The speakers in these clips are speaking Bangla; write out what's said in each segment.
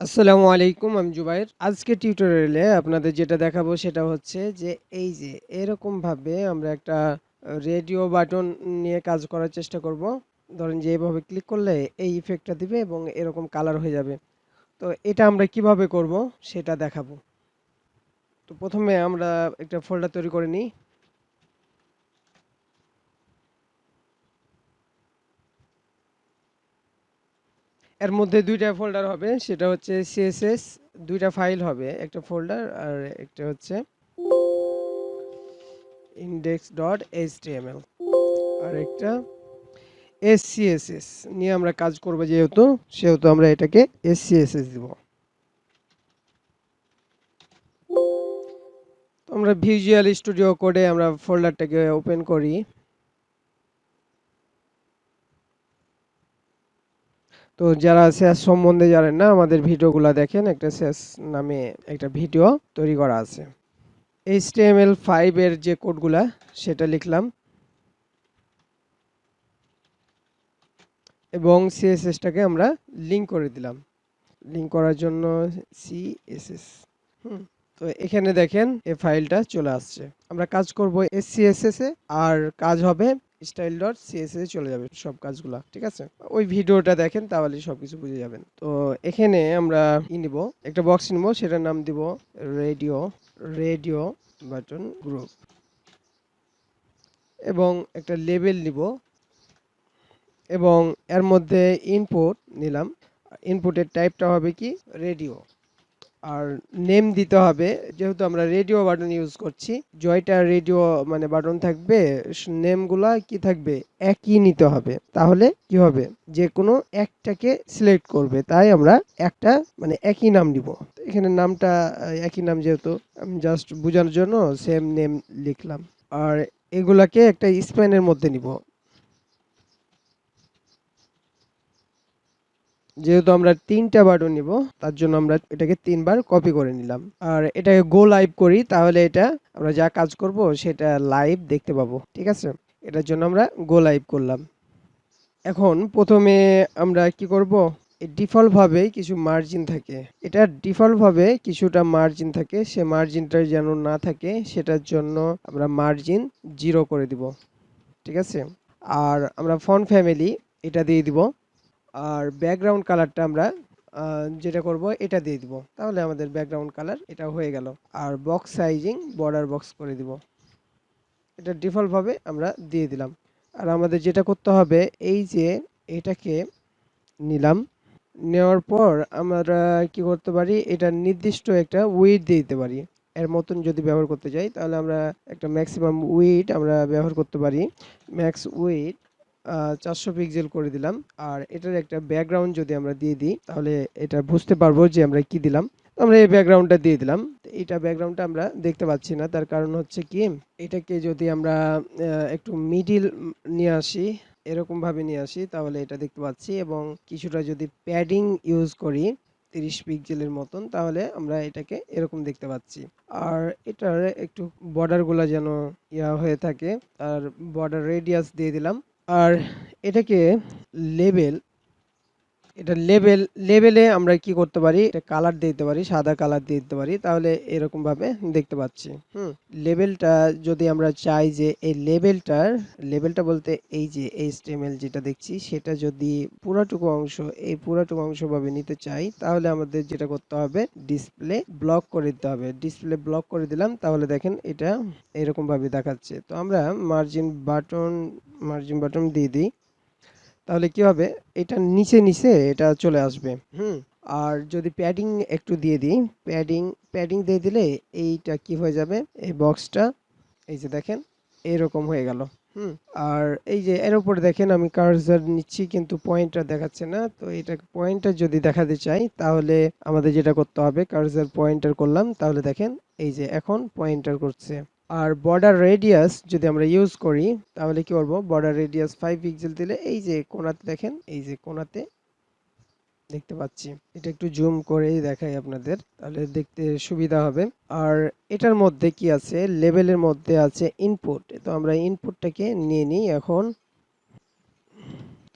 আসসালামু আলাইকুম, আমি জুবাইর। আজকে টিউটোরিয়ালে আপনাদের যেটা দেখাবো সেটা হচ্ছে যে এই যে এরকম ভাবে আমরা একটা রেডিও বাটন নিয়ে কাজ করার চেষ্টা করব। ধরেন যে এইভাবে ক্লিক করলে এই ইফেক্টটা দিবে এবং এরকম কালার হয়ে যাবে। তো এটা আমরা কিভাবে করব সেটা দেখাবো। তো প্রথমে আমরা একটা ফোল্ডার তৈরি করে নিই। এর মধ্যে দুইটা ফোল্ডার হবে, সেটা হচ্ছে সিএসএস। দুইটা ফাইল হবে, একটা ফোল্ডার আর একটা হচ্ছে index.html আর একটা এসসিএসএস নিয়ে আমরা কাজ করব। সেহেতু আমরা এটাকে এসসিএসএস দিব। তো আমরা ভিজুয়াল স্টুডিও কোডে আমরা ফোল্ডারটাকে ওপেন করি। তো যারা SES সম্বন্ধে জানেন না, আমাদের ভিডিওগুলো দেখেন, একটা SES নামে একটা ভিডিও তৈরি করা আছে। HTML5 এর যে কোডগুলা সেটা লিখলাম এবং সিএসএসটাকে আমরা লিংক করে দিলাম। লিংক করার জন্য সিএসএস। তো এখানে দেখেন এই ফাইলটা চলে আসছে। আমরা কাজ করব এসসিএসএস এ, আর কাজ হবে style.css এ চলে যাবে সব কাজগুলা। ঠিক আছে? ওই ভিডিওটা দেখেন, তাহলে সবকিছু বুঝে যাবেন। তো এখানে আমরা নিব, একটা বক্স নিব, সেটার নাম দিব রেডিও রেডিও বাটন গ্রুপ, এবং একটা লেবেল নিব এবং এর মধ্যে ইনপুট নিলাম। ইনপুটের টাইপটা হবে কি রেডিও, আর নেম দিতে হবে। যেহেতু আমরা রেডিও বাটন ইউজ করছি, জয়টা রেডিও মানে বাটন থাকবে, নেমগুলা কি থাকবে, একই নিতে হবে। তাহলে কি হবে, যে কোনো একটাকে সিলেক্ট করবে, তাই আমরা একটা মানে একই নাম দিব। এখানে নামটা একই নাম, যেহেতু আমি জাস্ট বোঝানোর জন্য সেম নেম লিখলাম। আর এগুলাকে একটা স্প্যানের মধ্যে নিব। যেহেতু আমরা তিনটা বাটন নিব, তার জন্য আমরা এটাকে তিনবার কপি করে নিলাম। আর এটাকে গো লাইভ করি, তাহলে এটা আমরা যা কাজ করব সেটা লাইভ দেখতে পাবো। ঠিক আছে? এটার জন্য আমরা গো লাইভ করলাম। এখন প্রথমে আমরা কি করব, ডিফল্ট ভাবে কিছু মার্জিন থাকে, এটা ডিফল্ট ভাবে কিছুটা মার্জিন থাকে, সে মার্জিনটা যেন না থাকে সেটার জন্য আমরা মার্জিন 0 করে দিব। ঠিক আছে? আর আমরা ফন্ট ফ্যামিলি এটা দিয়ে দিব। আর ব্যাকগ্রাউন্ড কালারটা আমরা যেটা করব এটা দিয়ে দিব, তাহলে আমাদের ব্যাকগ্রাউন্ড কালার এটা হয়ে গেল। আর বক্স সাইজিং বর্ডার বক্স করে দিব, এটা ডিফল্ট ভাবে আমরা দিয়ে দিলাম। আর আমাদের যেটা করতে হবে, এই যে এটাকে নিলাম, নেওয়ার পর আমরা কি করতে পারি, এটা নির্দিষ্ট একটা উইডথ দিয়ে দিতে পারি। এর মতন যদি ব্যবহার করতে যাই, তাহলে আমরা একটা ম্যাক্সিমাম উইডথ আমরা ব্যবহার করতে পারি। ম্যাক্স উইডথ 400 পিক্সেল করে দিলাম। আর এটার একটা ব্যাকগ্রাউন্ড যদি আমরা দিয়ে দিই, তাহলে এটা বুঝতে পারবো যে আমরা কি দিলাম। আমরা এই ব্যাকগ্রাউন্ডটা দিয়ে দিলাম। এটা ব্যাকগ্রাউন্ডটা আমরা দেখতে পাচ্ছি না, তার কারণ হচ্ছে কি, এটাকে যদি আমরা একটু মিডিল নিয়ে আসি, এরকম ভাবে নিয়ে আসি, তাহলে এটা দেখতে পাচ্ছি। এবং কিছুটা যদি প্যাডিং ইউজ করি 30 পিক্সেলের মতন, তাহলে আমরা এটাকে এরকম দেখতে পাচ্ছি। আর এটার একটু বর্ডারগুলো যেন হয়ে থাকে, আর বর্ডার রেডিয়াস দিয়ে দিলাম। আর এটাকে লেবেল, এটা লেবেলে আমরা কি করতে পারি, এটা কালার দিয়ে দিতে পারি, সাদা কালার দিয়ে দিতে পারি, তাহলে এরকম ভাবে দেখতে পাচ্ছি। লেবেলটা যদি আমরা চাই যে এই লেবেলটা বলতে এই যে HTML যেটা দেখছি, সেটা যদি পুরাটুকু অংশ, এই পুরাটুকু অংশ ভাবে নিতে চাই, তাহলে আমাদের যেটা করতে হবে, ডিসপ্লে ব্লক করে দিতে হবে। ডিসপ্লে ব্লক করে দিলাম, তাহলে দেখেন এটা এরকম ভাবে দেখাচ্ছে। তো আমরা মার্জিন বাটন দিয়ে দিই, তাহলে কি হবে, এটা নিচে নিচে এটা চলে আসবে। আর যদি প্যাডিং একটু দিয়ে দিই, প্যাডিং দিয়ে দিলে এইটা কি হয়ে যাবে, এই বক্সটা এই যে দেখেন এরকম হয়ে গেল। আর এই যে এর উপর দেখেন আমি কার্সার নিচ্ছি, কিন্তু পয়েন্টার দেখাচ্ছে না। তো এটা পয়েন্টার যদি দেখাতে চাই, তাহলে আমাদের যেটা করতে হবে, কার্সার পয়েন্টার করলাম, তাহলে দেখেন এই যে এখন পয়েন্টার করছে। আর বর্ডার রেডিয়াস যদি আমরা ইউজ করি, তাহলে কি করব, বর্ডার রেডিয়াস 5 পিক্সেল দিলে এই যে কোণাতে দেখেন, এই যে কোণাতে দেখতে পাচ্ছি। এটা একটু জুম করেই দেখাই আপনাদের, তাহলে দেখতে সুবিধা হবে। আর এটার মধ্যে কি আছে, লেভেলের মধ্যে আছে ইনপুট। তো আমরা ইনপুটটাকে নিয়ে নিই এখন।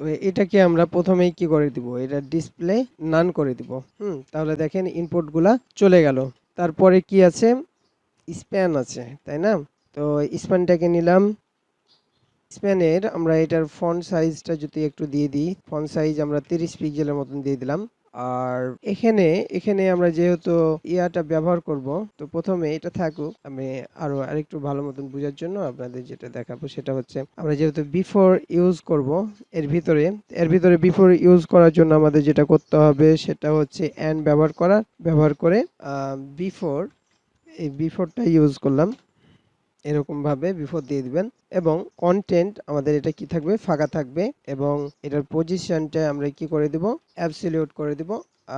তো এটাকে আমরা প্রথমেই কি করে দিব, এটা ডিসপ্লে নান করে দিব। তাহলে দেখেন ইনপুটগুলা চলে গেল। তারপরে কি আছে, স্প্যান আছে, তাই না? তো স্প্যানটাকে নিলাম। স্প্যানের আমরা এটার ফন্ট সাইজটা যদি একটু দিয়ে দিই, ফন্ট সাইজ আমরা 30 পিক্সেলের মতন দিয়ে দিলাম। আর এখানে এখানে আমরা যেহেতু ইয়াটা ব্যবহার করব, তো প্রথমে এটা থাকুক। আমি আরো আরেকটু ভালো মতন বোঝার জন্য আপনাদের যেটা দেখাবো সেটা হচ্ছে, আমরা যেহেতু বিফোর ইউজ করব এর ভিতরে বিফোর ইউজ করার জন্য আমাদের যেটা করতে হবে সেটা হচ্ছে এন্ড ব্যবহার করে বিফোর, এই বিফোরটা ইউজ করলাম। এরকম ভাবে বিফোর দিয়ে দিবেন এবং কন্টেন্ট আমাদের এটা কি থাকবে, ফাঁকা থাকবে। এবং এটার পজিশনটা আমরা কি করে দিব, অ্যাবসলিউট করে দিব।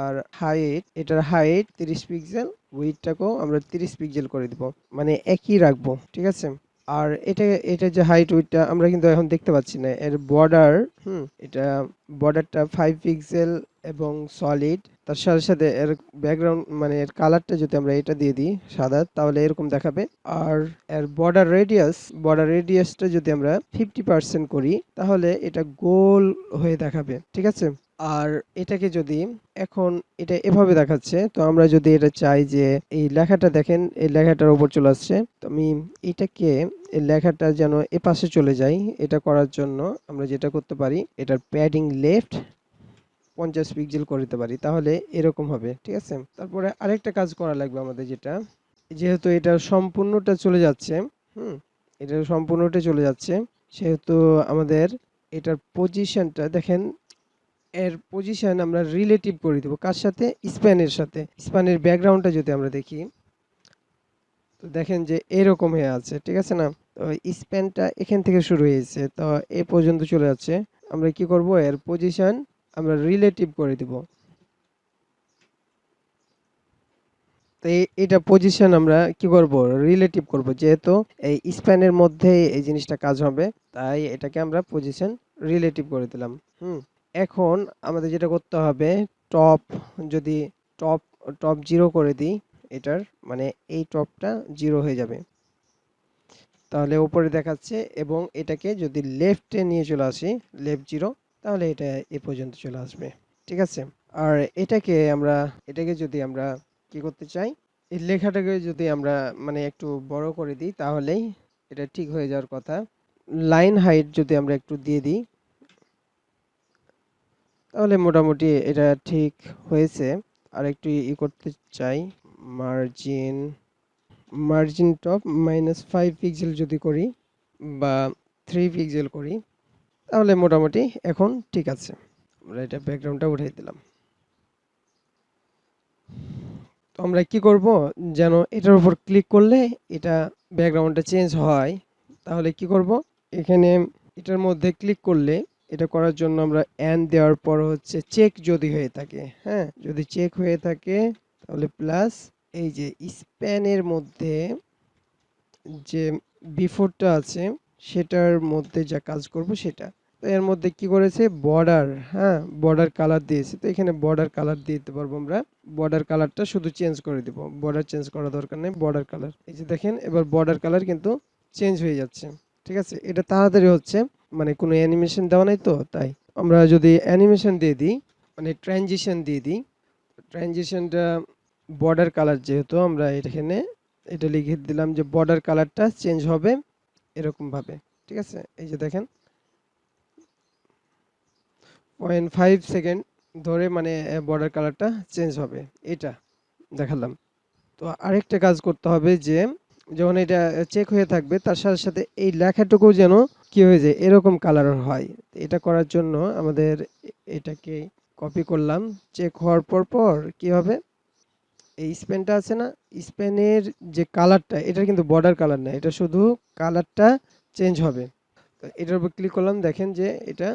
আর হাইট, এটার হাইট 30 পিক্সেল, উইডথটাকেও আমরা 30 পিক্সেল করে দিব, মানে একই রাখবো, ঠিক আছে? আর এটা যে হাইট উইডথটা আমরা কিন্তু এখন দেখতে পাচ্ছি না। এর বর্ডার, এটা বর্ডারটা 5 পিক্সেল এবং সলিড। তার সাথে সাথে এর ব্যাকগ্রাউন্ড মানে এর কালারটা যদি আমরা এটা দিয়ে দিই সাদা, তাহলে এরকম দেখাবে। আর এর বর্ডার রেডিয়াসটা যদি আমরা 50% করি, তাহলে এটা গোল হয়ে দেখাবে, ঠিক আছে? আর এটাকে যদি এখন এটা এভাবে দেখাচ্ছে, তো আমরা যদি এটা চাই যে এই লেখাটা দেখেন, এই লেখাটার উপর চলে আসছে, তো আমি এটাকে, এই লেখাটা যেন এ পাশে চলে যায়, এটা করার জন্য আমরা যেটা করতে পারি, এটার প্যাডিং লেফট 50 পিক্সেল করে দিতে পারি, তাহলে এরকম হবে, ঠিক আছে? তারপরে আরেকটা কাজ করা লাগবে আমাদের, যেটা যেহেতু এটা সম্পূর্ণটা চলে যাচ্ছে, এটা সম্পূর্ণটা চলে যাচ্ছে, সেহেতু আমাদের এটার পজিশনটা দেখেন, এর পজিশন আমরা রিলেটিভ করে দেব কার সাথে, স্প্যানের সাথে। স্প্যানের ব্যাকগ্রাউন্ডটা যদি আমরা দেখি, তো দেখেন যে এরকম হয়ে আছে, ঠিক আছে না? তো স্প্যানটা এখান থেকে শুরু হয়েছে, তো এ পর্যন্ত চলে যাচ্ছে। আমরা কি করব, এর পজিশন আমরা রিলেটিভ করে দিব। তো এটা পজিশন আমরা কি করব, রিলেটিভ করব, যেহেতু এই স্প্যানের মধ্যে এই জিনিসটা কাজ হবে, তাই এটাকে আমরা পজিশন রিলেটিভ করে দিলাম। এখন আমাদের যেটা করতে হবে, টপ, যদি টপ টপ 0 করে দিই এটার, মানে এই টপটা 0 হয়ে যাবে, তাহলে উপরে দেখাচ্ছে। এবং এটাকে যদি লেফটে নিয়ে চলে আসি, লেফট 0, তাহলে এটা এ পর্যন্ত চলে আসবে, ঠিক আছে? আর এটাকে যদি আমরা কি করতে চাই, এই লেখাটাকে যদি আমরা মানে একটু বড় করে দিই, তাহলেই এটা ঠিক হয়ে যাওয়ার কথা। লাইন হাইট যদি আমরা একটু দিয়ে দিই, তাহলে মোটামুটি এটা ঠিক হয়েছে। আর একটু করতে চাই, মার্জিন মার্জিন টপ -5 পিক্সেল যদি করি, বা 3 পিক্সেল করি, তাহলে মোটামুটি এখন ঠিক আছে। আমরা এটা ব্যাকগ্রাউন্ডটা উঠিয়ে দিলাম। তো আমরা কি করব, যেন এটার উপর ক্লিক করলে এটা ব্যাকগ্রাউন্ডটা চেঞ্জ হয়, তাহলে কি করব, এখানে এটার মধ্যে ক্লিক করলে, এটা করার জন্য আমরা এন্ড দেওয়ার পর হচ্ছে চেক যদি হয়ে থাকে, হ্যাঁ, যদি চেক হয়ে থাকে, তাহলে প্লাস এই যে স্প্যানের মধ্যে যে বিফোরটা আছে সেটার মধ্যে যা কাজ করব সেটা। তো এর মধ্যে কি করেছে, বর্ডার, হ্যাঁ, বর্ডার কালার দিয়েছে, তো এখানে বর্ডার কালার দিয়ে দিতে পারবো আমরা। বর্ডার কালারটা শুধু চেঞ্জ করে দিব, বর্ডার চেঞ্জ করা দরকার নেই, বর্ডার কালার, এই যে দেখেন এবার বর্ডার কালার কিন্তু চেঞ্জ হয়ে যাচ্ছে, ঠিক আছে? এটা তাড়াতাড়ি হচ্ছে, মানে কোনো অ্যানিমেশন দেওয়া নাই, তো তাই। আমরা যদি অ্যানিমেশন দিয়ে দিই, মানে ট্রানজিশন দিয়ে দিই, ট্রানজিশনটা বর্ডার কালার, যেহেতু আমরা এখানে এটা লিখে দিলাম যে বর্ডার কালারটা চেঞ্জ হবে এরকম ভাবে, ঠিক আছে? এই যে দেখেন 0.5 সেকেন্ড ধরে মানে বর্ডার কালারটা চেঞ্জ হবে, এটা দেখালাম। তো আরেকটা কাজ করতে হবে, যে যখন এটা চেক হয়ে থাকবে, তার সাথে সাথে এই লেখাটুকু যেন কি হয়ে যায়, এরকম কালার হয়। এটা করার জন্য আমাদের এটাকে কপি করলাম, চেক হওয়ার পর পর কি হবে, এই স্পেনটা আছে না, স্পেনের যে কালারটা, এটা কিন্তু বর্ডার কালার না, এটা শুধু কালারটা চেঞ্জ হবে। তো এটার উপর ক্লিক করলাম, দেখেন যে এটা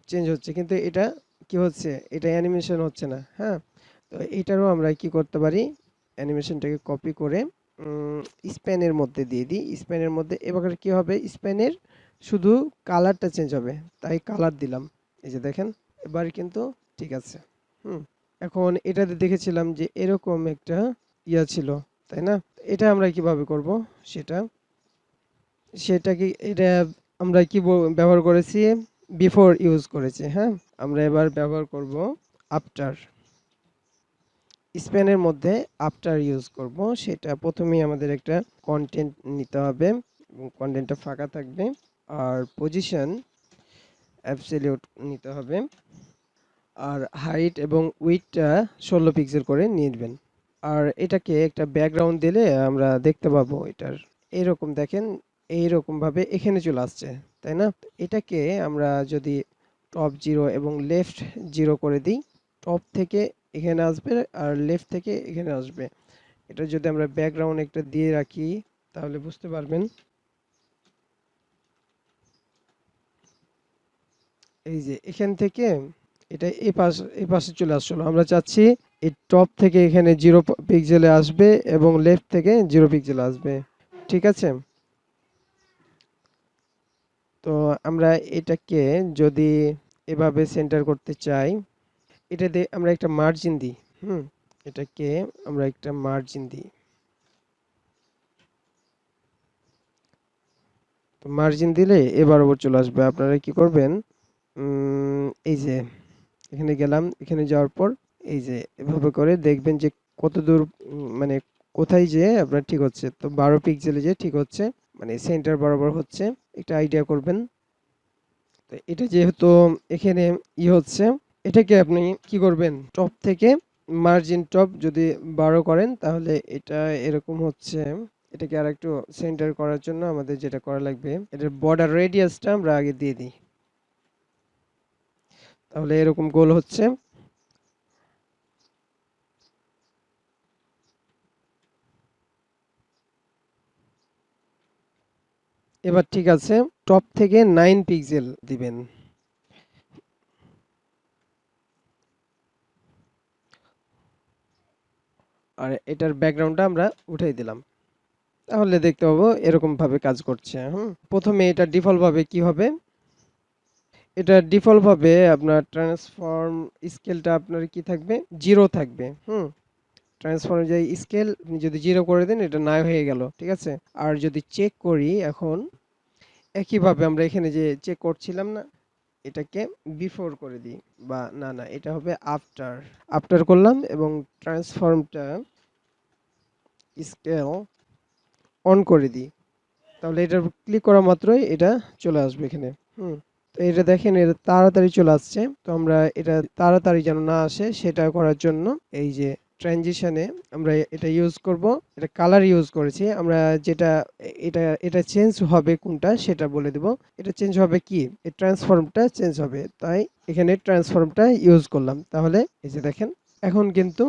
চেঞ্জ হচ্ছে, কিন্তু এটা কি হচ্ছে, এটা অ্যানিমেশন হচ্ছে না, হ্যাঁ। তো এটারও আমরা কি করতে পারি, অ্যানিমেশনটাকে কপি করে স্পেনের মধ্যে দিয়ে দিই। স্পেনের মধ্যে এবার কি হবে, স্পেনের শুধু কালারটা চেঞ্জ হবে, তাই কালার দিলাম। এই যে দেখেন এবার কিন্তু ঠিক আছে। হুম এখন এটাতে দেখেছিলাম যে এরকম একটা ইয়া ছিল, তাই না? এটা আমরা কিভাবে করব, সেটা সেটা কি, এটা আমরা কি ব্যবহার করেছি, বিফোর ইউজ করেছি। হ্যাঁ, আমরা এবার ব্যবহার করব আফটার। স্প্যানের মধ্যে আফটার ইউজ করব। সেটা প্রথমেই আমাদের একটা কন্টেন্ট নিতে হবে এবং কন্টেন্টটা ফাঁকা থাকবে। আর পজিশন অ্যাবসলিউট নিতে হবে। আর হাইট এবং উইডথটা 16 পিক্সেল করে নিয়ে নেবেন। আর এটাকে একটা ব্যাকগ্রাউন্ড দিলে আমরা দেখতে পাবো এটার এইরকম দেখেন, এইরকম ভাবে এখানে চলে আসছে, তাই না? এটাকে আমরা যদি টপ 0 এবং লেফট 0 করে দিই, টপ থেকে এখানে আসবে আর লেফট থেকে এখানে আসবে। এটা যদি আমরা ব্যাকগ্রাউন্ড একটা দিয়ে রাখি তাহলে বুঝতে পারবেন। এই যে এখান থেকে এটা এই পাশে চলে আসলো। আমরা চাচ্ছি এই টপ থেকে এখানে 0 পিক্সেলে আসবে এবং লেফট থেকে 0 পিক্সেলে আসবে। ঠিক আছে? তো আমরা এটাকে যদি এভাবে সেন্টার করতে চাই, এটা দিয়ে আমরা একটা মার্জিন দিই। হুম, এটাকে আমরা একটা মার্জিন দিই। তো মার্জিন দিলে এ বরাবর চলে আসবে। আপনারা কি করবেন, এই যে এখানে গেলাম, এখানে যাওয়ার পর এই যে এভাবে করে দেখবেন যে কতদূর মানে কোথায় যেয়ে আপনার ঠিক হচ্ছে। তো 12 পিক্সেলে যে ঠিক হচ্ছে, মানে সেন্টার বরাবর হচ্ছে, একটা আইডিয়া করবেন। তো এটা যেহেতু এখানে হচ্ছে, এটাকে আপনি কি করবেন, টপ থেকে মার্জিন টপ যদি 12 করেন তাহলে এটা এরকম হচ্ছে। এটাকে আরেকটু সেন্টার করার জন্য আমাদের যেটা করা লাগবে, এটার বর্ডার রেডিয়াসটা আমরা আগে দিয়ে দিই, তাহলে এরকম গোল হচ্ছে। এবার ঠিক আছে, টপ থেকে 9 পিক্সেল দিবেন। আর এটার ব্যাকগ্রাউন্ডটা আমরা উঠাই দিলাম, তাহলে দেখতে পাবো এরকম ভাবে কাজ করছে। প্রথমে এটা ডিফল্ট ভাবে কি হবে, এটা ডিফল্ট ভাবে আপনার ট্রান্সফর্ম স্কেলটা আপনার কি থাকবে, 0 থাকবে। ট্রান্সফর্ম যে স্কেল আপনি যদি 0 করে দেন এটা নাই হয়ে গেল, ঠিক আছে? আর যদি চেক করি এখন, একইভাবে আমরা এখানে যে চেক করছিলাম না, এটাকে বিফোর করে দিই, বা না না এটা হবে আফটার। আফটার করলাম এবং ট্রান্সফর্মটা স্কেল অন করে দিই, তাহলে এটার ক্লিক করা মাত্রই এটা চলে আসবে এখানে। তো এটা দেখেন, এটা তাড়াতাড়ি চলে আসছে। তো আমরা এটা তাড়াতাড়ি যেন না আসে সেটা করার জন্য এই যে ট্রানজিশনে আমরা এটা ইউজ করব। এটা কালার ইউজ করেছি আমরা, যেটা এটা এটা চেঞ্জ হবে কোনটা সেটা বলে দেব। এটা চেঞ্জ হবে কি, এই ট্রান্সফর্মটা চেঞ্জ হবে, তাই এখানে ট্রান্সফর্মটা ইউজ করলাম। তাহলে এই যে দেখেন এখন কিন্তু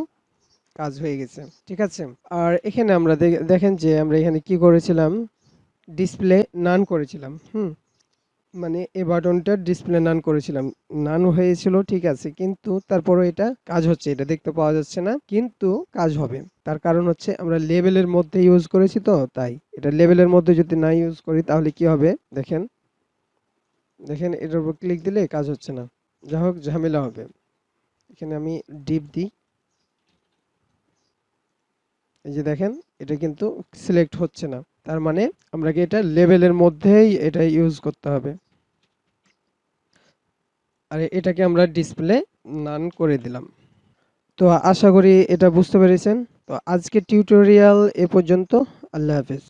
কাজ হয়ে গেছে, ঠিক আছে? আর এখানে আমরা দেখেন যে আমরা এখানে কি করেছিলাম, ডিসপ্লে নান করেছিলাম। মানে এই বাটনটা ডিসপ্লে নান করেছিলাম, নান হয়েছিল, ঠিক আছে, কিন্তু তারপরও এটা কাজ হচ্ছে, এটা দেখতে পাওয়া যাচ্ছে না কিন্তু কাজ হবে। তার কারণ হচ্ছে আমরা লেবেলের মধ্যে ইউজ করেছি, তো তাই এটা লেবেলের মধ্যে যদি না ইউজ করি তাহলে কি হবে দেখেন, দেখেন এটার উপর ক্লিক দিলে কাজ হচ্ছে না, যা হোক ঝামেলা হবে। এখানে আমি ডিপ দিই, এই যে দেখেন এটা কিন্তু সিলেক্ট হচ্ছে না, তার মানে আমাকে এটা লেবেলের মধ্যেই এটা ইউজ করতে হবে। আর এটাকে আমরা ডিসপ্লে নান করে দিলাম। তো আশা করি এটা বুঝতে পেরেছেন। তো আজকের টিউটোরিয়াল এ পর্যন্ত। আল্লাহ হাফেজ।